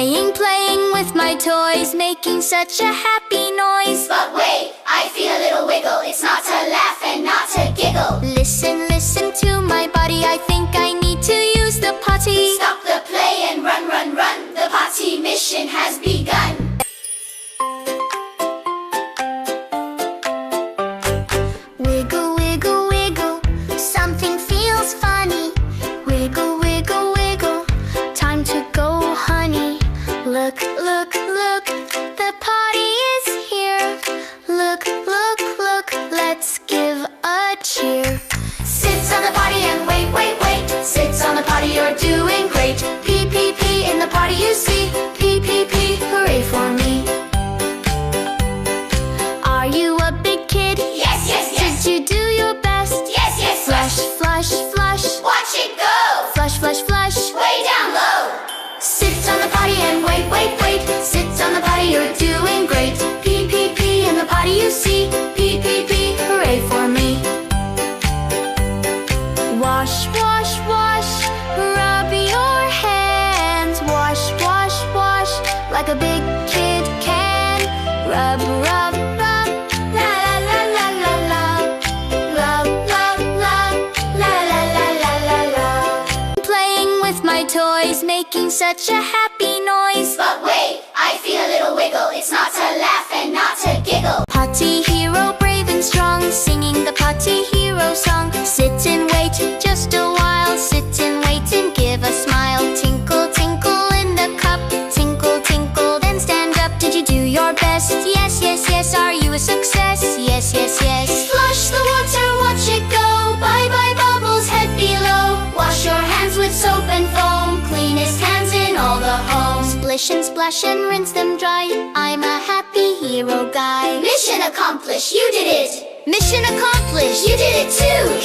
Playing with my toys, making such a happy noise. But wait, I feel a little wiggle. It's not to laugh and not to giggle. Listen, listen to my body. I think I need to use the potty. Stop the play and run, run, run. The potty mission has begun. Wiggle, wiggle, wiggle. Something feels funny. Wiggle, wiggle, wiggle. Time to go, honey. Look, look, look, the potty is here. Look, look, look, let's give a cheer. Sits on the potty and wait, wait, wait. Sits on the potty, you're doing great. Pee, pee, pee in the potty you see. Pee, pee, pee, hooray for me. Are you a big kid? Yes, yes, yes. Did you do your best? Yes, yes, Flush, flush, flush. Watch it go. Flush, flush, flush. Way down low. Sits on the potty and wait, wait, wait. Sits on the potty, you're doing great. Pee, pee, pee in the potty you see. Pee, pee, pee, hooray for me. Wash, wash, wash. Rub your hands. Wash, wash, wash. Like a big kid can. Rub, rub, rub. La la la la la la. Love, love, love. La la la la la la. Playing with my toys, making such a happy noise. But wait, I feel a little wiggle. It's not to laugh and not to giggle. Potty hero, brave and strong, singing the potty hero song. Sit and wait just a while. Sit and wait and give a smile. Tinkle, tinkle in the cup. Tinkle, tinkle, then stand up. Did you do your best? Yes, yes, yes. Are you a success? Yes, yes, yes. Flush the water, watch it go. Bye bye bubbles, head below. Wash your hands with soap and foam. Cleanest hands in all the home. Splish and splash and rinse them dry. I'm a happy hero guy. Mission accomplished, you did it. Mission accomplished. You did it too.